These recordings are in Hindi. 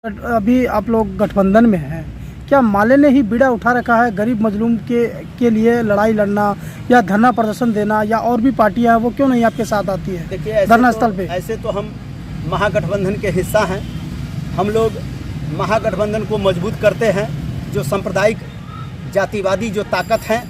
अभी आप लोग गठबंधन में हैं, क्या माले ने ही बीड़ा उठा रखा है गरीब मजलूम के लिए लड़ाई लड़ना या धरना प्रदर्शन देना, या और भी पार्टियां हैं वो क्यों नहीं आपके साथ आती है? देखिए, धरना स्थल पे ऐसे तो हम महागठबंधन के हिस्सा हैं। हम लोग महागठबंधन को मजबूत करते हैं। जो सांप्रदायिक जातिवादी जो ताकत हैं,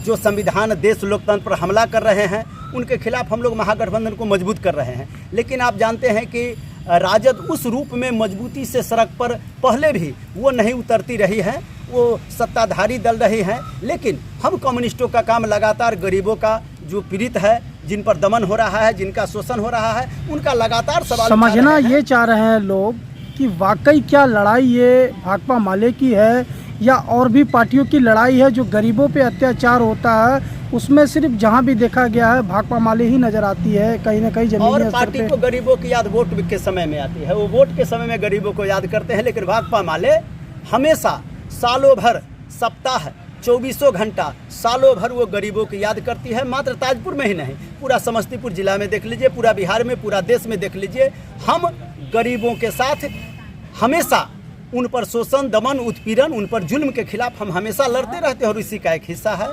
जो संविधान देश लोकतंत्र पर हमला कर रहे हैं, उनके खिलाफ हम लोग महागठबंधन को मजबूत कर रहे हैं। लेकिन आप जानते हैं कि राजद उस रूप में मजबूती से सड़क पर पहले भी वो नहीं उतरती रही है, वो सत्ताधारी दल रही है। लेकिन हम कम्युनिस्टों का काम लगातार गरीबों का जो पीड़ित है, जिन पर दमन हो रहा है, जिनका शोषण हो रहा है, उनका लगातार सवाल समझना ये चाह रहे हैं लोग कि वाकई क्या लड़ाई ये भाकपा माले की है या और भी पार्टियों की लड़ाई है। जो गरीबों पे अत्याचार होता है उसमें सिर्फ जहां भी देखा गया है भाकपा माले ही नजर आती है, कहीं ना कहीं जमीनी और पार्टी को गरीबों की याद वोट के समय में आती है। वो वोट के समय में गरीबों को याद करते हैं, लेकिन भाकपा माले हमेशा सालों भर, सप्ताह, 24 घंटा, सालों भर वो गरीबों की याद करती है। मात्र ताजपुर में ही नहीं, पूरा समस्तीपुर जिला में देख लीजिए, पूरा बिहार में, पूरा देश में देख लीजिए। हम गरीबों के साथ हमेशा उन पर शोषण, दमन, उत्पीड़न, उन पर जुल्म के खिलाफ हम हमेशा लड़ते रहते हैं और इसी का एक हिस्सा है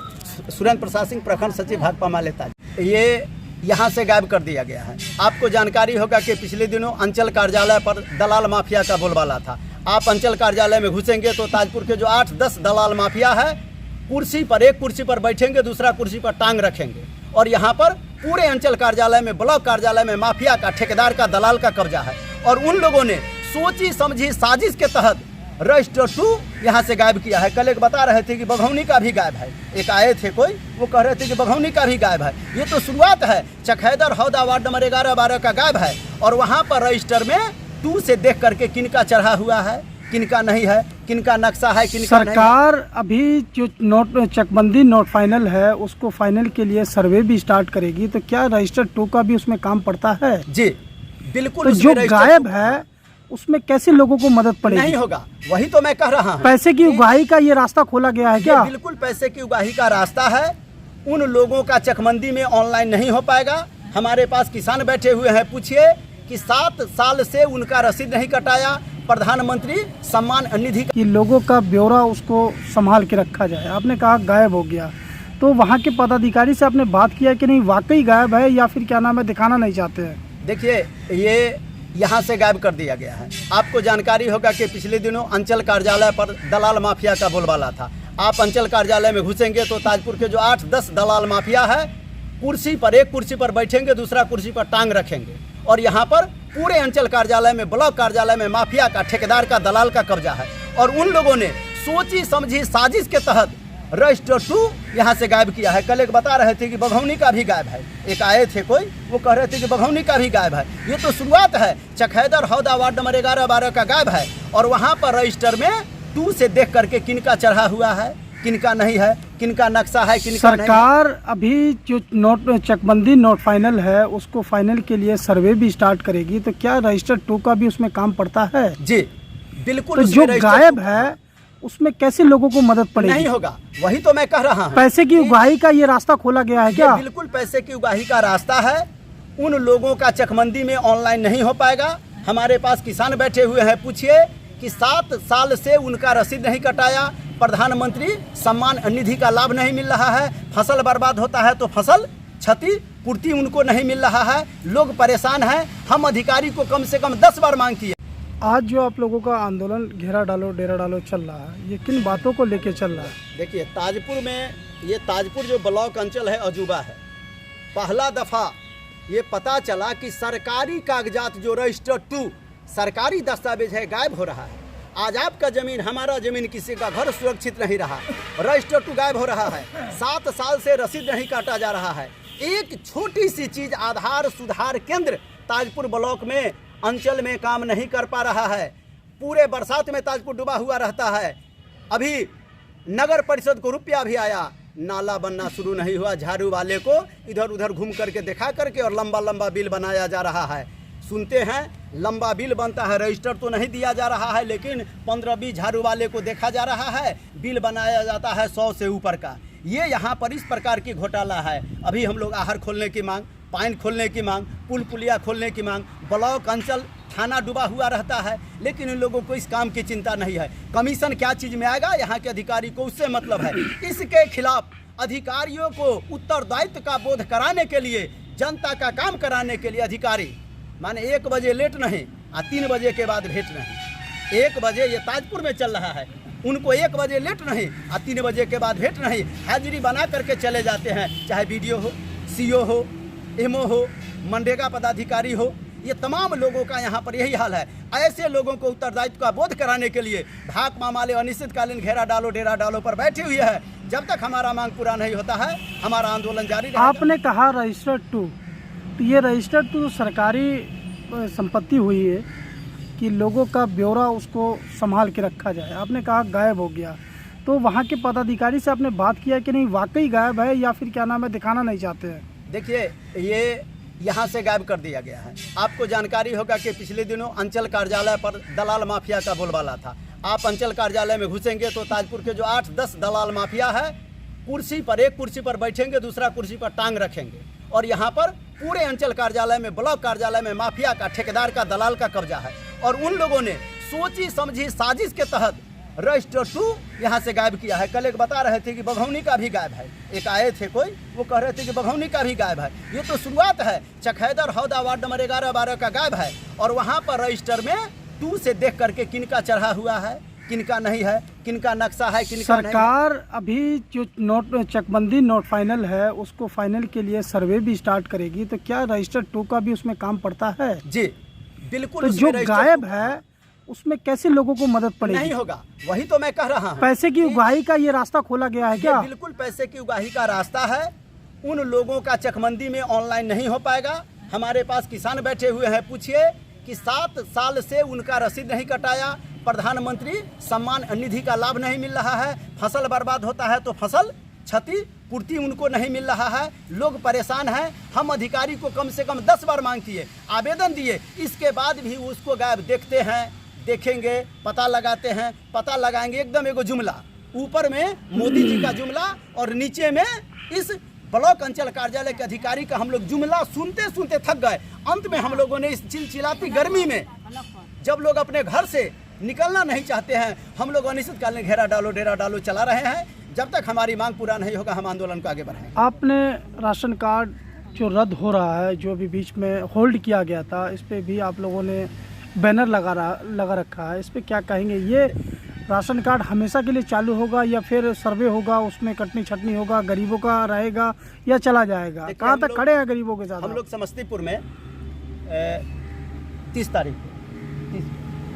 सुरेंद्र प्रसाद सिंह, प्रखंड सचिव भाकपा माले ताज। ये यहाँ से गायब कर दिया गया है। आपको जानकारी होगा कि पिछले दिनों अंचल कार्यालय पर दलाल माफिया का बोलबाला था। आप अंचल कार्यालय में घुसेंगे तो ताजपुर के जो 8-10 दलाल माफिया है, कुर्सी पर, एक कुर्सी पर बैठेंगे, दूसरा कुर्सी पर टांग रखेंगे। और यहाँ पर पूरे अंचल कार्यालय में, ब्लॉक कार्यालय में माफिया का, ठेकेदार का, दलाल का कब्जा है। और उन लोगों ने सोची समझी साजिश के तहत रजिस्टर 2 यहाँ से गायब किया है। कल एक बता रहे थे कि बघौनी का भी गायब है। एक आए थे कोई, वो कह रहे थे कि बघौनी का भी गायब है। ये तो शुरुआत है। चखैदर हौदा वार्ड नंबर 11-12 का गायब है। और वहाँ पर रजिस्टर में 2 से देख करके किनका चढ़ा हुआ है, किनका नहीं है, किनका नक्शा है, किनका सरकार नहीं। अभी जो नोट चकबंदी नोट फाइनल है उसको फाइनल के लिए सर्वे भी स्टार्ट करेगी, तो क्या रजिस्टर 2 का भी उसमें काम पड़ता है? जी बिल्कुल। तो जो गायब है उसमें कैसे लोगों को मदद पड़ेगी? नहीं होगा, वही तो मैं कह रहा हूँ। पैसे की उगाही का ये रास्ता खोला गया है क्या? बिल्कुल पैसे की उगाही का रास्ता है। उन लोगों का चकबंदी में ऑनलाइन नहीं हो पाएगा। हमारे पास किसान बैठे हुए हैं, पूछिए कि 7 साल से उनका रसीद नहीं कटाया। प्रधानमंत्री सम्मान निधि कि लोगों का ब्यौरा उसको संभाल के रखा जाए। आपने कहा गायब हो गया, तो वहाँ के पदाधिकारी से आपने बात किया कि नहीं वाकई गायब है या फिर क्या नाम है, दिखाना नहीं चाहते हैं? देखिए, ये यहाँ से गायब कर दिया गया है। आपको जानकारी होगा कि पिछले दिनों अंचल कार्यालय पर दलाल माफिया का बोलबाला था। आप अंचल कार्यालय में घुसेंगे तो ताजपुर के जो 8-10 दलाल माफिया है, कुर्सी पर, एक कुर्सी पर बैठेंगे, दूसरा कुर्सी पर टांग रखेंगे। और यहाँ पर पूरे अंचल कार्यालय में, ब्लॉक कार्यालय में माफिया का, ठेकेदार का, दलाल का कब्जा है। और उन लोगों ने सोची समझी साजिश के तहत रजिस्टर 2 यहाँ से गायब किया है। कल एक बता रहे थे कि बघौनी का भी गायब है। एक आए थे कोई, वो कह रहे थे कि बघौनी का भी गायब है। ये तो शुरुआत है। चखैदर हौदा वार्ड नंबर 11-12 का गायब है। और वहाँ पर रजिस्टर में 2 से देख करके किनका चढ़ा हुआ है, किनका नहीं है, किनका नक्शा है, किनका सरकार नहीं। अभी जो नोट चकबंदी नोट फाइनल है उसको फाइनल के लिए सर्वे भी स्टार्ट करेगी, तो क्या रजिस्टर 2 का भी उसमें काम पड़ता है? जी बिल्कुल। तो जो गायब है उसमें कैसे लोगों को मदद पड़ेगी? नहीं होगा, वही तो मैं कह रहा हूँ। पैसे की उगाही का ये रास्ता खोला गया है क्या? बिल्कुल पैसे की उगाही का रास्ता है। उन लोगों का चकबंदी में ऑनलाइन नहीं हो पाएगा। हमारे पास किसान बैठे हुए हैं, पूछिए कि 7 साल से उनका रसीद नहीं कटाया। प्रधानमंत्री सम्मान निधि का लाभ नहीं मिल रहा है। फसल बर्बाद होता है तो फसल क्षति पूर्ति उनको नहीं मिल रहा है। लोग परेशान हैं। हम अधिकारी को कम से कम 10 बार मांग किए। आज जो आप लोगों का आंदोलन घेरा डालो डेरा डालो चल रहा है, ये किन बातों को लेके चल रहा है? देखिए, ताजपुर में, ये ताजपुर जो ब्लॉक अंचल है, अजूबा है। पहला दफ़ा ये पता चला कि सरकारी कागजात जो रजिस्टर 2 सरकारी दस्तावेज है, गायब हो रहा है। आज आपका ज़मीन, हमारा ज़मीन, किसी का घर सुरक्षित नहीं रहा। रजिस्टर 2 गायब हो रहा है। 7 साल से रसीद नहीं काटा जा रहा है। एक छोटी सी चीज़, आधार सुधार केंद्र ताजपुर ब्लॉक में, अंचल में काम नहीं कर पा रहा है। पूरे बरसात में ताजपुर डूबा हुआ रहता है। अभी नगर परिषद को रुपया भी आया, नाला बनना शुरू नहीं हुआ। झाड़ू वाले को इधर उधर घूम करके दिखा करके और लंबा लंबा बिल बनाया जा रहा है। सुनते हैं लंबा बिल बनता है, रजिस्टर तो नहीं दिया जा रहा है, लेकिन 15-20 झाड़ू वाले को देखा जा रहा है, बिल बनाया जाता है 100 से ऊपर का। ये यहाँ पर इस प्रकार की घोटाला है। अभी हम लोग आहर खोलने की मांग, पाइन खोलने की मांग, पुल पुलिया खोलने की मांग, ब्लॉक अंचल थाना डूबा हुआ रहता है, लेकिन इन लोगों को इस काम की चिंता नहीं है। कमीशन क्या चीज़ में आएगा, यहाँ के अधिकारी को उससे मतलब है। इसके खिलाफ अधिकारियों को उत्तरदायित्व का बोध कराने के लिए, जनता का काम कराने के लिए अधिकारी माने 1 बजे लेट नहीं और 3 बजे के बाद भेंट नहीं। 1 बजे ये ताजपुर में चल रहा है, उनको 1 बजे लेट नहीं और 3 बजे के बाद भेंट नहीं, हाजिरी बना करके चले जाते हैं। चाहे बीडीओ हो, सीओ हो, एमओ हो, मनरेगा पदाधिकारी हो, ये तमाम लोगों का यहाँ पर यही हाल है। ऐसे लोगों को उत्तरदायित्व का बोध कराने के लिए भाकपा माले अनिश्चितकालीन घेरा डालो डेरा डालो पर बैठी हुई है। जब तक हमारा मांग पूरा नहीं होता है, हमारा आंदोलन जारी रहेगा। आपने कहा रजिस्टर्ड 2, तो ये रजिस्टर्ड 2 सरकारी संपत्ति हुई है कि लोगों का ब्यौरा उसको संभाल के रखा जाए। आपने कहा गायब हो गया, तो वहाँ के पदाधिकारी से आपने बात किया कि नहीं वाकई गायब है या फिर क्या नाम है दिखाना नहीं चाहते हैं? देखिए, ये यहाँ से गायब कर दिया गया है। आपको जानकारी होगा कि पिछले दिनों अंचल कार्यालय पर दलाल माफिया का बोलबाला था। आप अंचल कार्यालय में घुसेंगे तो ताजपुर के जो 8-10 दलाल माफिया है, कुर्सी पर, एक कुर्सी पर बैठेंगे, दूसरा कुर्सी पर टांग रखेंगे, और यहाँ पर पूरे अंचल कार्यालय में, ब्लॉक कार्यालय में माफिया का, ठेकेदार का, दलाल का कब्जा है। और उन लोगों ने सोची समझी साजिश के तहत रजिस्टर 2 यहाँ से गायब किया है। कल एक बता रहे थे कि बघौनी का भी गायब है। एक आए थे कोई, वो कह रहे थे कि बघौनी का भी गायब है। ये तो शुरुआत है। चखैदर हौदा वार्ड नंबर 11-12 का गायब है, और वहाँ पर रजिस्टर में 2 से देख करके किनका चढ़ा हुआ है, किनका नहीं है, किनका नक्शा है, किनका नहीं। सरकार अभी जो नोट चकबंदी नोट फाइनल है उसको फाइनल के लिए सर्वे भी स्टार्ट करेगी, तो क्या रजिस्टर 2 का भी उसमें काम पड़ता है? जी बिल्कुल। तो जो गायब है उसमें कैसे लोगों को मदद पड़ेगी? नहीं होगा, वही तो मैं कह रहा हूँ। पैसे की उगाही का ये रास्ता खोला गया है क्या? बिल्कुल पैसे की उगाही का रास्ता है। उन लोगों का चकबंदी में ऑनलाइन नहीं हो पाएगा। हमारे पास किसान बैठे हुए हैं, पूछिए कि 7 साल से उनका रसीद नहीं कटाया, प्रधानमंत्री सम्मान निधि का लाभ नहीं मिल रहा है, फसल बर्बाद होता है तो फसल क्षति पूर्ति उनको नहीं मिल रहा है, लोग परेशान हैं। हम अधिकारी को कम से कम 10 बार मांग किए, आवेदन दिए, इसके बाद भी उसको गायब देखते हैं, देखेंगे, पता लगाते हैं, पता लगाएंगे। एकदम एगो जुमला, ऊपर में मोदी जी का जुमला और नीचे में इस ब्लॉक अंचल कार्यालय के अधिकारी का हम लोग जुमला सुनते सुनते थक गए। अंत में हम लोगों ने इस चिलचिलाती गर्मी में, जब लोग अपने घर से निकलना नहीं चाहते हैं, हम लोग अनिश्चितकालीन घेरा डालो डेरा डालो चला रहे हैं। जब तक हमारी मांग पूरा नहीं होगा, हम आंदोलन को आगे बढ़ाएंगे। आपने राशन कार्ड जो रद्द हो रहा है, जो अभी बीच में होल्ड किया गया था, इस पे भी आप लोगों ने बैनर लगा रखा है, इस पे क्या कहेंगे? ये राशन कार्ड हमेशा के लिए चालू होगा या फिर सर्वे होगा, उसमें कटनी छटनी होगा, गरीबों का रहेगा या चला जाएगा? कहाँ तक खड़े हैं गरीबों के साथ? हम लोग समस्तीपुर में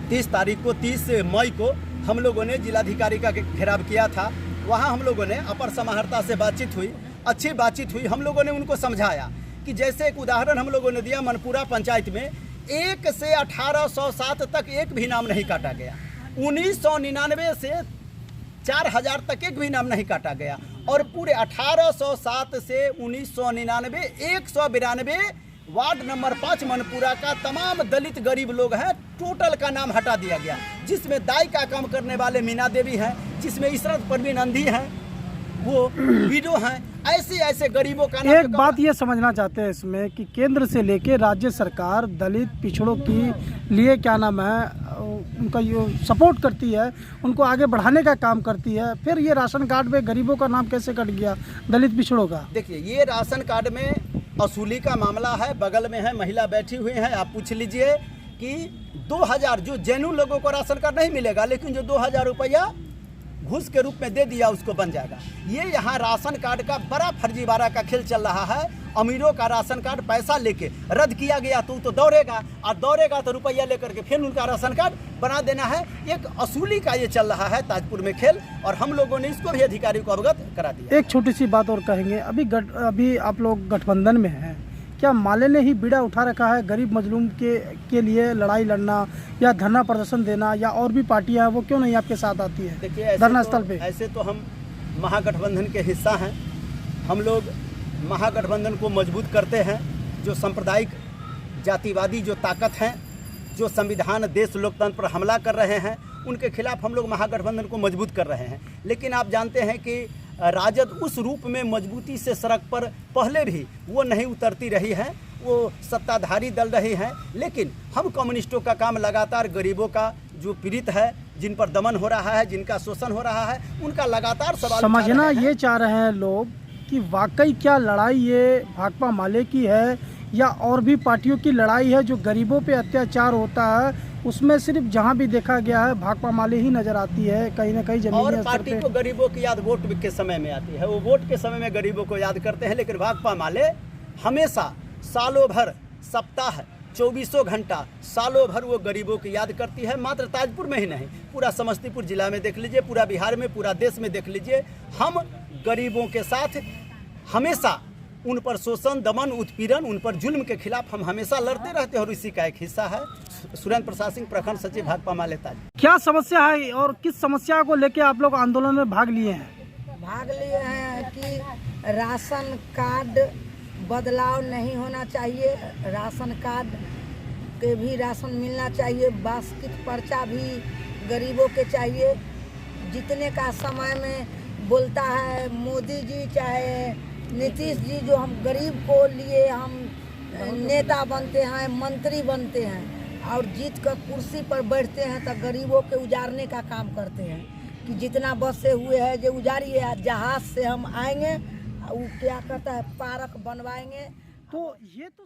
30 मई को हम लोगों ने जिलाधिकारी का घेराव किया था। वहाँ हम लोगों ने अपर समाहर्ता से बातचीत हुई, अच्छी बातचीत हुई। हम लोगों ने उनको समझाया कि जैसे एक उदाहरण हम लोगों ने दिया, मनपुरा पंचायत में 1 से 1807 तक एक भी नाम नहीं काटा गया, 1999 से 4000 तक एक भी नाम नहीं काटा गया, और पूरे 1807 से 1999 192 वार्ड नंबर 5 मनपुरा का तमाम दलित गरीब लोग हैं, टोटल का नाम हटा दिया गया, जिसमें दाई का काम करने वाले मीना देवी हैं, जिसमें इशरत परवीन अंधी हैं, वो विडो हैं। ऐसे गरीबों का नाम। एक बात ये समझना चाहते हैं इसमें कि केंद्र से लेके राज्य सरकार दलित पिछड़ों की लिए क्या नाम है उनका ये सपोर्ट करती है, उनको आगे बढ़ाने का काम करती है, फिर ये राशन कार्ड में गरीबों का नाम कैसे कट गया, दलित पिछड़ों का? देखिए, ये राशन कार्ड में असूली का मामला है। बगल में है, महिला बैठी हुई है, आप पूछ लीजिए कि 2000 जो जेन्युइन लोगों को राशन कार्ड नहीं मिलेगा, लेकिन जो 2000 रुपया घूस के रूप में दे दिया उसको बन जाएगा। ये यहाँ राशन कार्ड का बड़ा फर्जीवाड़ा का खेल चल रहा है। अमीरों का राशन कार्ड पैसा लेके रद्द किया गया तो दौड़ेगा, और दौड़ेगा तो रुपया लेकर के फिर उनका राशन कार्ड बना देना है। एक असूली का ये चल रहा है ताजपुर में खेल, और हम लोगों ने इसको भी अधिकारी को अवगत करा दिया। एक छोटी सी बात और कहेंगे, अभी आप लोग गठबंधन में हैं, क्या माले ने ही बीड़ा उठा रखा है गरीब मजलूम के लिए लड़ाई लड़ना या धरना प्रदर्शन देना, या और भी पार्टियां हैं वो क्यों नहीं आपके साथ आती है? देखिए, धरना स्थल पे ऐसे तो हम महागठबंधन के हिस्सा हैं। हम लोग महागठबंधन को मजबूत करते हैं। जो सांप्रदायिक जातिवादी जो ताकत हैं, जो संविधान देश लोकतंत्र पर हमला कर रहे हैं, उनके खिलाफ हम लोग महागठबंधन को मजबूत कर रहे हैं। लेकिन आप जानते हैं कि राजद उस रूप में मजबूती से सड़क पर पहले भी वो नहीं उतरती रही है, वो सत्ताधारी दल रहे हैं, लेकिन हम कम्युनिस्टों का काम लगातार गरीबों का जो पीड़ित है, जिन पर दमन हो रहा है, जिनका शोषण हो रहा है, उनका लगातार सवाल उठा समझना रहे हैं। ये चाह रहे हैं लोग कि वाकई क्या लड़ाई ये भाकपा माले की है या और भी पार्टियों की लड़ाई है। जो गरीबों पे अत्याचार होता है उसमें सिर्फ जहां भी देखा गया है भाकपा माले ही नजर आती है, कहीं ना कहीं जमीनी और स्तर पार्टी पे। को गरीबों की याद वोट के समय में आती है, वो वोट के समय में गरीबों को याद करते हैं, लेकिन भाकपा माले हमेशा सालों भर, सप्ताह, 24 घंटा, सालों भर वो गरीबों की याद करती है। मात्र ताजपुर में ही नहीं, पूरा समस्तीपुर जिला में देख लीजिए, पूरा बिहार में, पूरा देश में देख लीजिए, हम गरीबों के साथ हमेशा उन पर शोषण, दमन, उत्पीड़न, उन पर जुल्म के खिलाफ हम हमेशा लड़ते रहते हैं और इसी का एक हिस्सा है सुरेंद्र प्रसाद सिंह, प्रखंड सचिव भाकपा माले ताजपुर। क्या समस्या है और किस समस्या को लेके आप लोग आंदोलन में भाग लिए हैं? भाग लिए हैं कि राशन कार्ड बदलाव नहीं होना चाहिए, राशन कार्ड के भी राशन मिलना चाहिए, बास्केट पर्चा भी गरीबों के चाहिए। जितने का समय में बोलता है मोदी जी चाहे नीतीश जी, जो हम गरीब को लिए हम नेता बनते हैं, मंत्री बनते हैं और जीत कर कुर्सी पर बैठते हैं तो गरीबों के उजारने का काम करते हैं कि जितना बस से हुए हैं जो उजारिए, जहाज से हम आएंगे, वो क्या करता है पार्क बनवाएंगे। तो ये तो